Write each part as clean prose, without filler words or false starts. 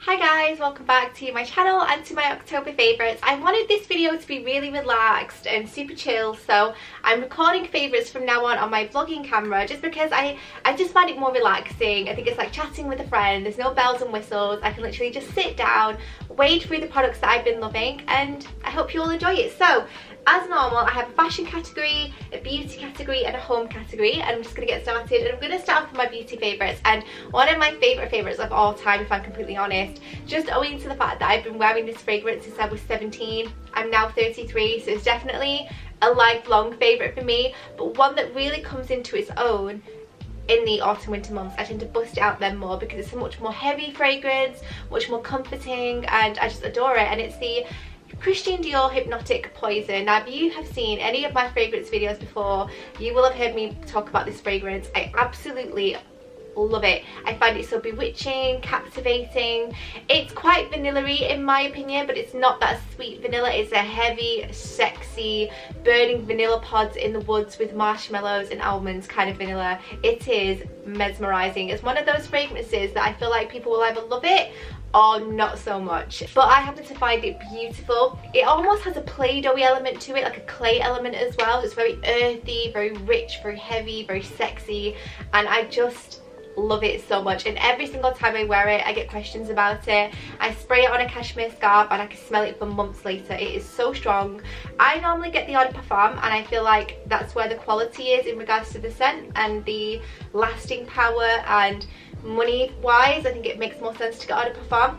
Hi guys, welcome back to my channel and to my October favourites. I wanted this video to be really relaxed and super chill, so I'm recording favourites from now on my vlogging camera just because I just find it more relaxing. I think it's like chatting with a friend. There's no bells and whistles. I can literally just sit down, wade through the products that I've been loving, and I hope you all enjoy it. So as normal, I have a fashion category, a beauty category and a home category, and I'm just going to get started. And I'm going to start off with my beauty favourites, and one of my favourites of all time, if I'm completely honest, just owing to the fact that I've been wearing this fragrance since I was 17. I'm now 33, so it's definitely a lifelong favourite for me, but one that really comes into its own in the autumn winter months. I tend to bust it out then more because it's a much more heavy fragrance, much more comforting, and I just adore it. And it's the Christian Dior Hypnotic Poison. Now if you have seen any of my fragrance videos before, you will have heard me talk about this fragrance. I absolutely love it. I find it so bewitching, captivating. It's quite vanilla-y in my opinion, but it's not that sweet vanilla. It's a heavy, sexy, burning vanilla pods in the woods with marshmallows and almonds kind of vanilla. It is mesmerizing. It's one of those fragrances that I feel like people will either love it or not so much, but I happen to find it beautiful. It almost has a Play-Doh-y element to it, like a clay element as well. It's very earthy, very rich, very heavy, very sexy, and I just love it so much. And every single time I wear it, I get questions about it. I spray it on a cashmere scarf and I can smell it for months later. It is so strong. I normally get the Eau de Parfum, and I feel like that's where the quality is in regards to the scent and the lasting power, and money wise I think it makes more sense to get Eau de Parfum.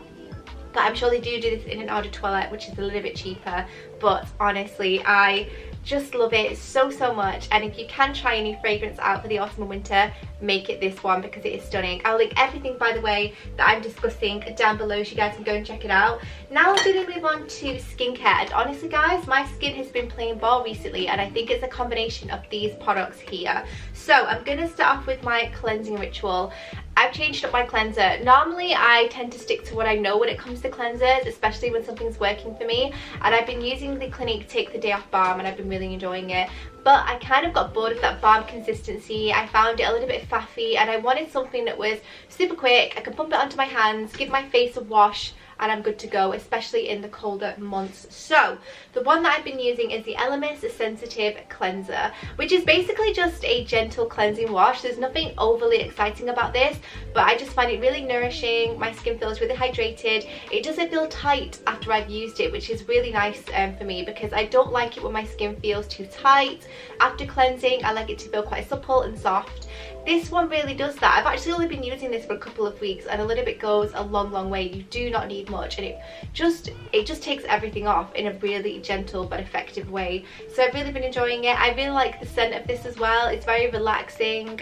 But I'm sure they do this in an Eau de Toilette, which is a little bit cheaper. But honestly, I just love it so much. And if you can try a new fragrance out for the autumn and winter, make it this one because it is stunning. I'll link everything, by the way, that I'm discussing down below so you guys can go and check it out. Now I'm going to move on to skincare, and honestly guys, my skin has been playing ball recently, and I think it's a combination of these products here. So I'm going to start off with my cleansing ritual. I've changed up my cleanser. Normally I tend to stick to what I know when it comes to cleansers, especially when something's working for me, and I've been using the Clinique Take the Day Off balm and I've been really enjoying it. But I kind of got bored of that balm consistency. I found it a little bit faffy, and I wanted something that was super quick. I could pump it onto my hands, give my face a wash, and I'm good to go, especially in the colder months. So the one that I've been using is the Elemis Sensitive Cleanser, which is basically just a gentle cleansing wash. There's nothing overly exciting about this, but I just find it really nourishing. My skin feels really hydrated. It doesn't feel tight after I've used it, which is really nice for me, because I don't like it when my skin feels too tight after cleansing. I like it to feel quite supple and soft. This one really does that. I've actually only been using this for a couple of weeks, and a little bit goes a long way. You do not need much, and it just takes everything off in a really gentle but effective way. So I've really been enjoying it. I really like the scent of this as well. It's very relaxing,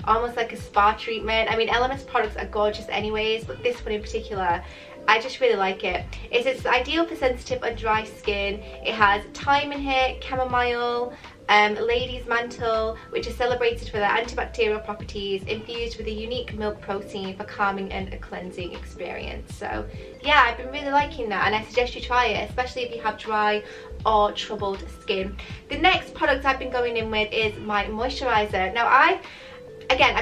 almost like a spa treatment. I mean, Elemis products are gorgeous anyways, but this one in particular, I just really like it. It's ideal for sensitive or dry skin. It has thyme in here, chamomile, lady's mantle, which is celebrated for their antibacterial properties, infused with a unique milk protein for calming and a cleansing experience. So yeah, I've been really liking that, and I suggest you try it, especially if you have dry or troubled skin. The next product I've been going in with is my moisturizer. Now I've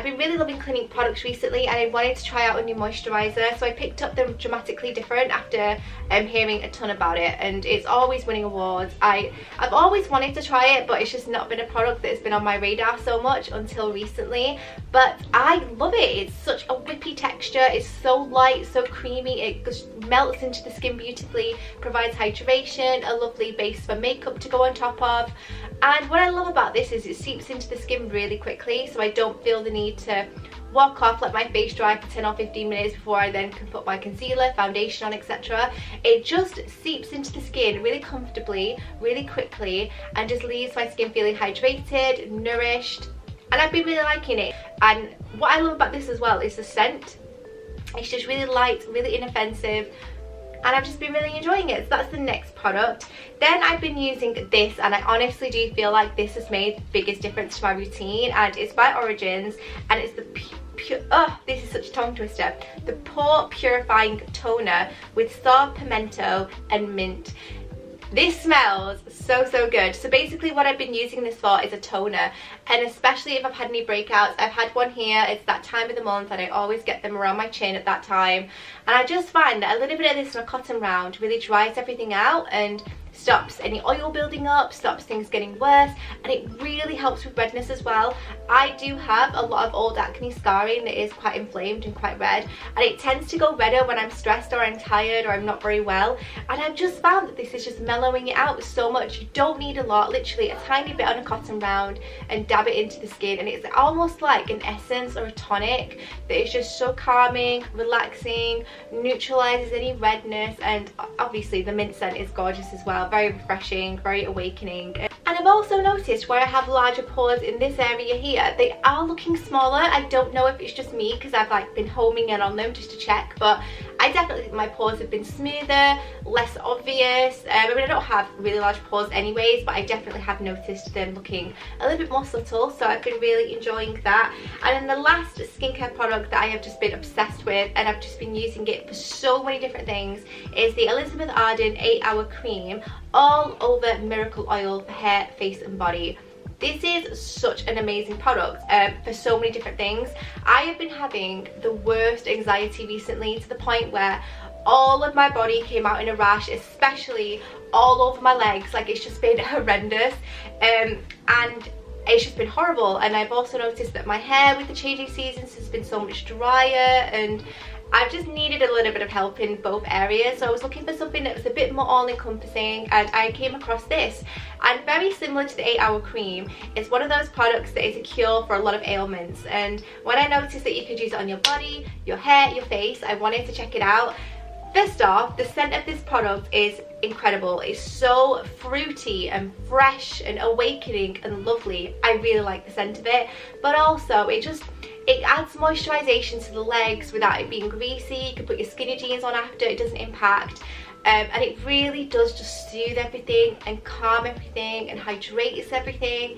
been really loving Clinique products recently, and I wanted to try out a new moisturizer, so I picked up the Dramatically Different after hearing a ton about it, and it's always winning awards. I've always wanted to try it, but it's just not been a product that's been on my radar so much until recently. But I love it. It's such a whippy texture. It's so light, so creamy. It just melts into the skin beautifully, provides hydration, a lovely base for makeup to go on top of. And what I love about this is it seeps into the skin really quickly, so I don't feel the need to walk off, let my face dry for 10 or 15 minutes before I then can put my concealer, foundation on, etc. It just seeps into the skin really comfortably, really quickly, and just leaves my skin feeling hydrated, nourished, and I've been really liking it. And what I love about this as well is the scent. It's just really light, really inoffensive, and I've just been really enjoying it. So that's the next product. Then I've been using this, and I honestly do feel like this has made the biggest difference to my routine, and it's by Origins, and it's the this is such a tongue twister, the Pore Purifying Toner with Saw Pimento and Mint. This smells so good. So basically what I've been using this for is a toner, and especially if I've had any breakouts. I've had one here, it's that time of the month and I always get them around my chin at that time, and I just find that a little bit of this on a cotton round really dries everything out and stops any oil building up, stops things getting worse, and it really helps with redness as well. I do have a lot of old acne scarring that is quite inflamed and quite red, and it tends to go redder when I'm stressed or I'm tired or I'm not very well, and I've just found that this is just mellowing it out so much. You don't need a lot, literally a tiny bit on a cotton round and dab it into the skin, and it's almost like an essence or a tonic that is just so calming, relaxing, neutralizes any redness, and obviously the mint scent is gorgeous as well. Very refreshing, very awakening. And I've also noticed where I have larger pores in this area here, they are looking smaller. I don't know if it's just me because I've like been homing in on them just to check, but I definitely think my pores have been smoother, less obvious. I mean, I don't have really large pores anyways, but I definitely have noticed them looking a little bit more subtle, so I've been really enjoying that. And then the last skincare product that I have just been obsessed with, and I've just been using it for so many different things, is the Elizabeth Arden 8-Hour Cream All Over Miracle Oil for hair, face and body. This is such an amazing product for so many different things. I have been having the worst anxiety recently, to the point where all of my body came out in a rash, especially all over my legs. Like, it's just been horrendous, and it's just been horrible. And I've also noticed that my hair with the changing seasons has been so much drier, and I've just needed a little bit of help in both areas. So I was looking for something that was a bit more all-encompassing, and I came across this. And very similar to the 8-Hour Cream, it's one of those products that is a cure for a lot of ailments. And when I noticed that you could use it on your body, your hair, your face, I wanted to check it out. First off, the scent of this product is incredible. It's so fruity and fresh and awakening and lovely. I really like the scent of it, but also it adds moisturization to the legs without it being greasy. You can put your skinny jeans on after, it doesn't impact. And it really does just soothe everything and calm everything and hydrates everything.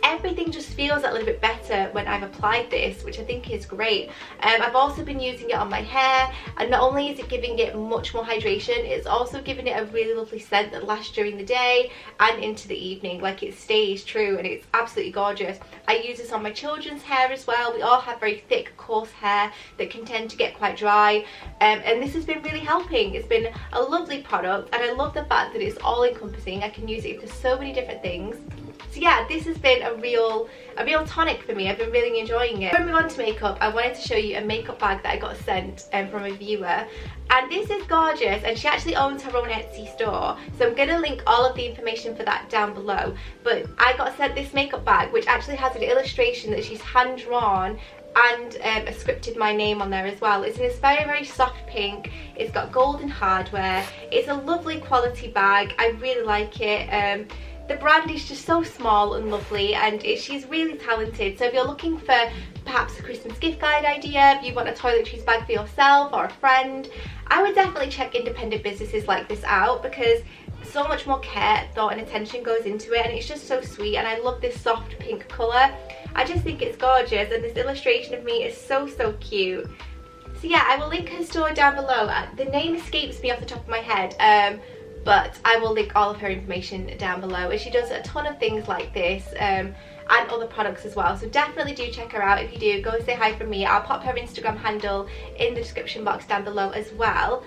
Everything just feels a little bit better when I've applied this, which I think is great. I've also been using it on my hair, and not only is it giving it much more hydration, it's also giving it a really lovely scent that lasts during the day and into the evening. Like, it stays true, and it's absolutely gorgeous. I use this on my children's hair as well. We all have very thick, coarse hair that can tend to get quite dry, and this has been really helping. It's been a lovely product, and I love the fact that it's all encompassing. I can use it for so many different things. So yeah, this has been a real tonic for me. I've been really enjoying it. Before we move on to makeup, I wanted to show you a makeup bag that I got sent from a viewer, and this is gorgeous, and she actually owns her own Etsy store, so I'm going to link all of the information for that down below. But I got sent this makeup bag, which actually has an illustration that she's hand drawn and scripted my name on there as well. It's in this very soft pink. It's got golden hardware. It's a lovely quality bag. I really like it. The brand is just so small and lovely, and she's really talented. So if you're looking for perhaps a Christmas gift guide idea, if you want a toiletries bag for yourself or a friend, I would definitely check independent businesses like this out, because so much more care, thought and attention goes into it, and it's just so sweet. And I love this soft pink colour. I just think it's gorgeous, and this illustration of me is so cute. So yeah, I will link her store down below. The name escapes me off the top of my head, but I will link all of her information down below, and she does a ton of things like this and other products as well. So definitely do check her out. If you do, go say hi from me. I'll pop her Instagram handle in the description box down below as well.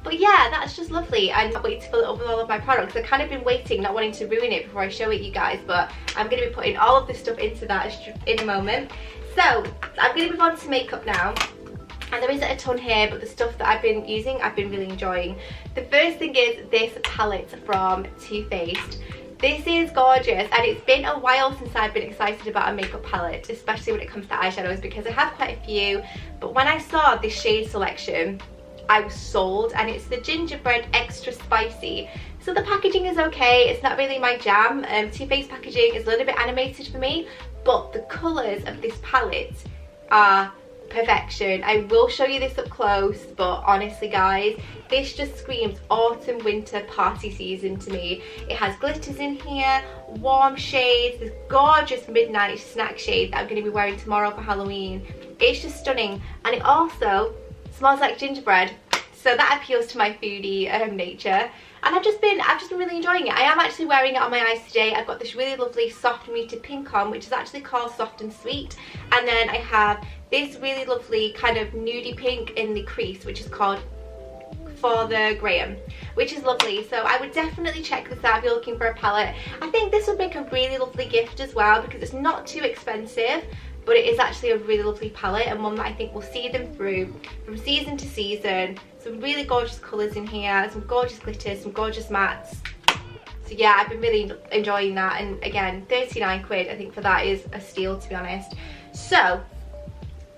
But yeah, that's just lovely. I can't wait to fill it up with all of my products. I've kind of been waiting, not wanting to ruin it before I show it you guys, but I'm going to be putting all of this stuff into that in a moment. So I'm going to move on to makeup now. And there isn't a ton here, but the stuff that I've been using, I've been really enjoying. The first thing is this palette from Too Faced. This is gorgeous, and it's been a while since I've been excited about a makeup palette, especially when it comes to eyeshadows, because I have quite a few. But when I saw this shade selection, I was sold, and it's the Gingerbread Extra Spicy. So the packaging is okay, it's not really my jam. Too Faced packaging is a little bit animated for me, but the colours of this palette are perfection. I will show you this up close, but honestly guys, this just screams autumn winter party season to me. It has glitters in here, warm shades, this gorgeous midnight snack shade that I'm going to be wearing tomorrow for Halloween. It's just stunning, and it also smells like gingerbread. So that appeals to my foodie nature. And I've just been really enjoying it. I am actually wearing it on my eyes today. I've got this really lovely soft muted pink on, which is actually called Soft and Sweet. And then I have this really lovely kind of nudie pink in the crease, which is called For the Graham, which is lovely. So I would definitely check this out if you're looking for a palette. I think this would make a really lovely gift as well, because it's not too expensive, but it is actually a really lovely palette, and one that I think will see them through from season to season. Some really gorgeous colours in here, some gorgeous glitters, some gorgeous mattes. So yeah, I've been really enjoying that, and again, 39 quid I think for that is a steal, to be honest. So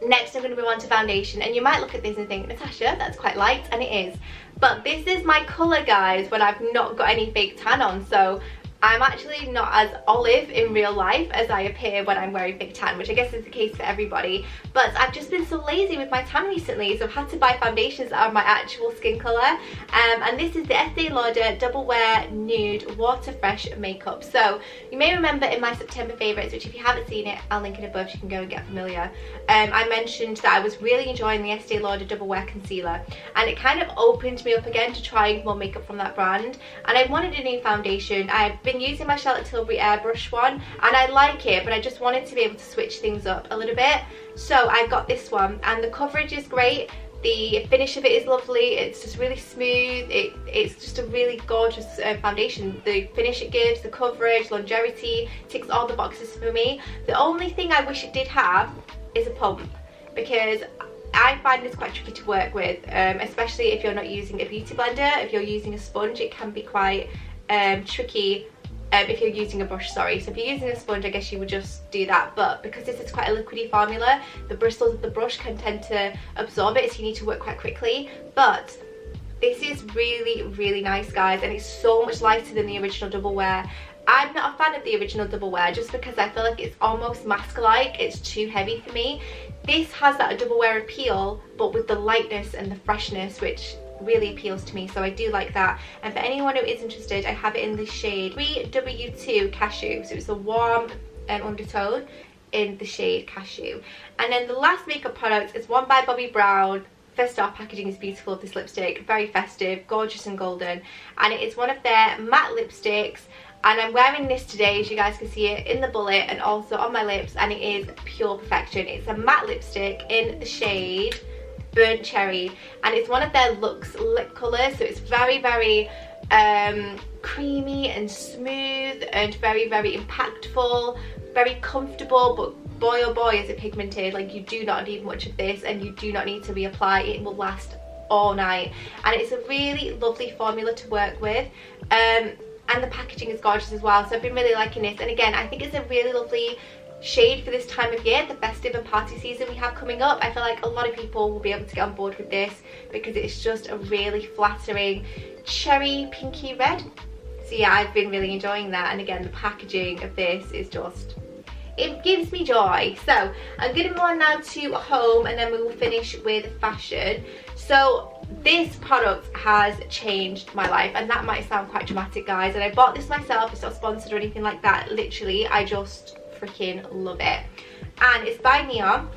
next I'm going to move on to foundation, and you might look at this and think, Natasha, that's quite light, and it is. But this is my colour, guys, when I've not got any fake tan on. So I'm actually not as olive in real life as I appear when I'm wearing fake tan, which I guess is the case for everybody. But I've just been so lazy with my tan recently, so I've had to buy foundations that are my actual skin colour. And this is the Estee Lauder Double Wear Nude Water Fresh Makeup. So you may remember in my September favourites, which if you haven't seen it, I'll link it above so you can go and get familiar. I mentioned that I was really enjoying the Estee Lauder Double Wear Concealer, and it kind of opened me up again to trying more makeup from that brand. And I wanted a new foundation. I've been using my Charlotte Tilbury Airbrush one, and I like it, but I just wanted to be able to switch things up a little bit. So I got this one, and the coverage is great. The finish of it is lovely. It's just really smooth. It's just a really gorgeous foundation. The finish it gives, the coverage, longevity, ticks all the boxes for me. The only thing I wish it did have is a pump, because I find this quite tricky to work with, especially if you're not using a beauty blender. If you're using a sponge, it can be quite tricky. If you're using a brush, sorry. So if you're using a sponge, I guess you would just do that. But because this is quite a liquidy formula, the bristles of the brush can tend to absorb it, so you need to work quite quickly. But this is really, really nice, guys, and it's so much lighter than the original Double Wear. I'm not a fan of the original Double Wear just because I feel like it's almost mask-like. It's too heavy for me. This has that Double Wear appeal, but with the lightness and the freshness, which really appeals to me, so I do like that. And for anyone who is interested, I have it in the shade 3W2 Cashew, so it's a warm undertone in the shade Cashew. And then the last makeup product is one by Bobbi Brown. First off, packaging is beautiful of this lipstick, very festive, gorgeous and golden, and it is one of their matte lipsticks. And I'm wearing this today, as you guys can see it in the bullet and also on my lips, and it is pure perfection. It's a matte lipstick in the shade Burnt Cherry, and it's one of their Luxe lip colours, so it's very, very creamy and smooth and very, very impactful, very comfortable, but boy oh boy is it pigmented. Like, you do not need much of this, and you do not need to reapply. It will last all night, and it's a really lovely formula to work with. And the packaging is gorgeous as well, so I've been really liking this. And again, I think it's a really lovely shade for this time of year, the festive and party season we have coming up. I feel like a lot of people will be able to get on board with this because it's just a really flattering cherry pinky red. So yeah, I've been really enjoying that, and again, the packaging of this is just, it gives me joy. So I'm going to move on now to home, and then we will finish with fashion. So this product has changed my life, and that might sound quite dramatic, guys, and I bought this myself. It's not sponsored or anything like that. Literally, I just freaking love it. And it's by Neon,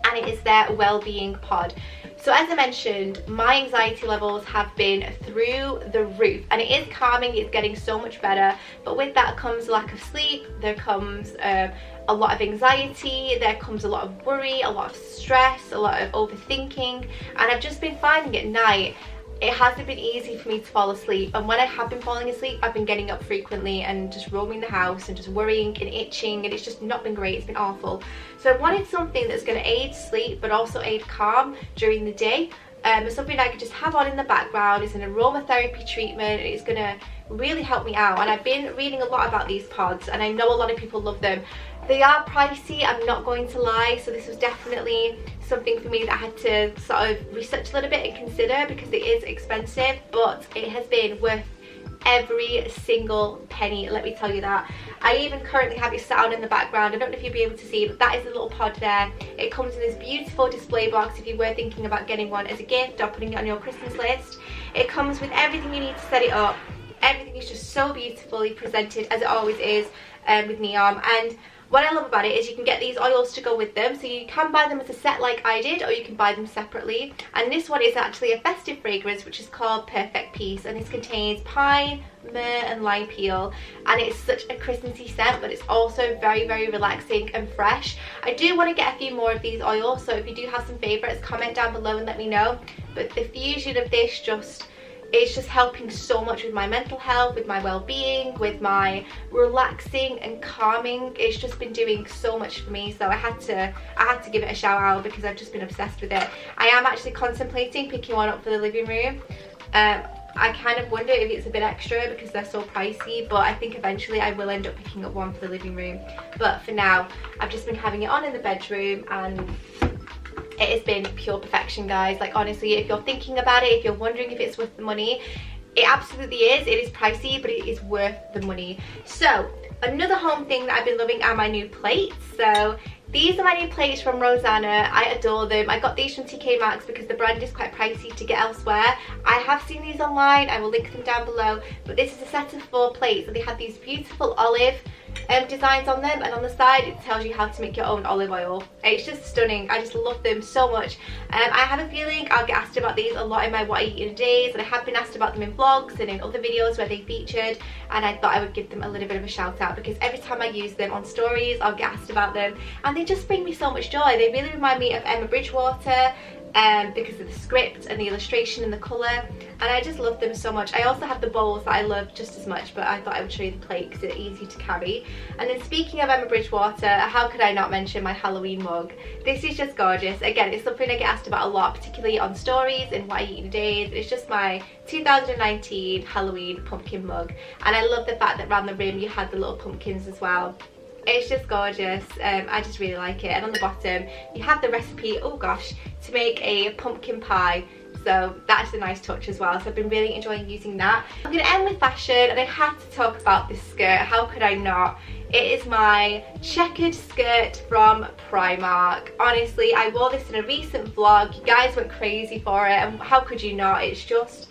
and it is their Wellbeing pod. So as I mentioned, my anxiety levels have been through the roof, and it is calming, it's getting so much better, but with that comes lack of sleep, there comes a lot of anxiety, there comes a lot of worry, a lot of stress, a lot of overthinking, and I've just been finding at night it hasn't been easy for me to fall asleep. And when I have been falling asleep, I've been getting up frequently and just roaming the house and just worrying and itching, and it's just not been great. It's been awful. So I wanted something that's going to aid sleep but also aid calm during the day. Something I could just have on in the background. It's an aromatherapy treatment, and it's going to really help me out. And I've been reading a lot about these pods, and I know a lot of people love them. They are pricey, I'm not going to lie, so this was definitely something for me that I had to sort of research a little bit and consider, because it is expensive, but it has been worth every single penny, let me tell you that. I even currently have it sat on in the background. I don't know if you'll be able to see, but that is a little pod there. It comes in this beautiful display box if you were thinking about getting one as a gift or putting it on your Christmas list. It comes with everything you need to set it up. Everything is just so beautifully presented, as it always is with Neon. And what I love about it is you can get these oils to go with them, so you can buy them as a set like I did, or you can buy them separately. And this one is actually a festive fragrance which is called Perfect Peace, and this contains pine, myrrh and lime peel, and it's such a Christmassy scent, but it's also very, very relaxing and fresh. I do want to get a few more of these oils, so if you do have some favourites, comment down below and let me know. But the fusion of this it's just helping so much with my mental health, with my well-being, with my relaxing and calming. It's just been doing so much for me, so I had to give it a shout out because I've just been obsessed with it. I am actually contemplating picking one up for the living room. I kind of wonder if it's a bit extra because they're so pricey, but I think eventually I will end up picking up one for the living room. But for now, I've just been having it on in the bedroom, and it has been pure perfection, guys. Like, honestly, if you're thinking about it, if you're wondering if it's worth the money, it absolutely is. It is pricey, but it is worth the money. So another home thing that I've been loving are my new plates. So these are my new plates from Rosanna. I adore them. I got these from TK Maxx because the brand is quite pricey to get elsewhere. I have seen these online. I will link them down below. But this is a set of 4 plates, and they have these beautiful olive designs on them, and on the side it tells you how to make your own olive oil. It's just stunning. I just love them so much. I have a feeling I'll get asked about these a lot in my what I eat in a days, and I have been asked about them in vlogs and in other videos where they featured, and I thought I would give them a little bit of a shout out because every time I use them on stories I'll get asked about them, and they just bring me so much joy. They really remind me of Emma Bridgewater, because of the script and the illustration and the colour, and I just love them so much. I also have the bowls that I love just as much, but I thought I would show you the plate because they're easy to carry. And then speaking of Emma Bridgewater, how could I not mention my Halloween mug? This is just gorgeous. Again, it's something I get asked about a lot, particularly on stories and what I eat in days. It's just my 2019 Halloween pumpkin mug, and I love the fact that around the rim you had the little pumpkins as well. It's just gorgeous. I just really like it. And on the bottom you have the recipe, oh gosh, to make a pumpkin pie, so that's a nice touch as well. So I've been really enjoying using that. I'm going to end with fashion, and I have to talk about this skirt. How could I not? It is my checkered skirt from Primark. Honestly, I wore this in a recent vlog. You guys went crazy for it, and how could you not? It's just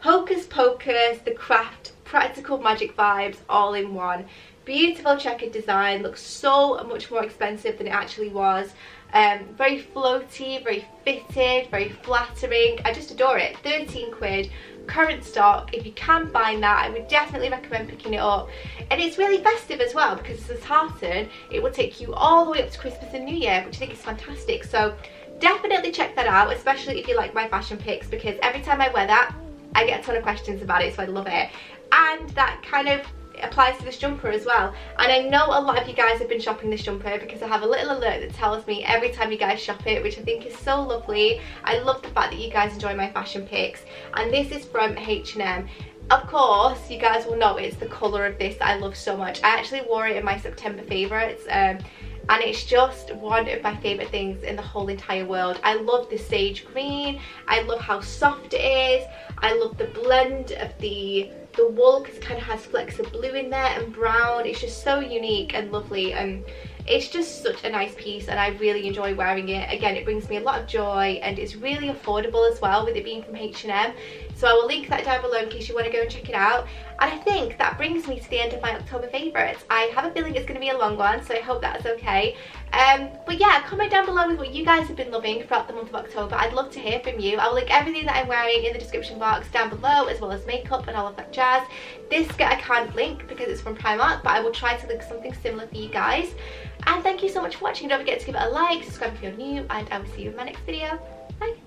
hocus pocus, the craft, practical magic vibes all in one. Beautiful checkered design, looks so much more expensive than it actually was. Very floaty, very fitted, very flattering. I just adore it. 13 quid, current stock. If you can find that, I would definitely recommend picking it up. And it's really festive as well because it's a tartan. It will take you all the way up to Christmas and New Year, which I think is fantastic. So definitely check that out, especially if you like my fashion pics, because every time I wear that I get a ton of questions about it, so I love it. And that kind of applies to this jumper as well, and I know a lot of you guys have been shopping this jumper because I have a little alert that tells me every time you guys shop it, which I think is so lovely. I love the fact that you guys enjoy my fashion pics, and this is from H&M. Of course, you guys will know it's the colour of this that I love so much. I actually wore it in my September favourites, and it's just one of my favourite things in the whole entire world. I love the sage green, I love how soft it is, I love the blend of the wool because it kind of has flecks of blue in there and brown. It's just so unique and lovely, and it's just such a nice piece, and I really enjoy wearing it. Again, it brings me a lot of joy, and it's really affordable as well with it being from H&M. So I will link that down below in case you want to go and check it out. And I think that brings me to the end of my October favourites. I have a feeling it's going to be a long one, so I hope that's okay. But yeah, comment down below with what you guys have been loving throughout the month of October. I'd love to hear from you. I'll link everything that I'm wearing in the description box down below, as well as makeup and all of that jazz. This skirt I can't link because it's from Primark, but I will try to link something similar for you guys. And thank you so much for watching. Don't forget to give it a like, subscribe if you're new, and I will see you in my next video. Bye!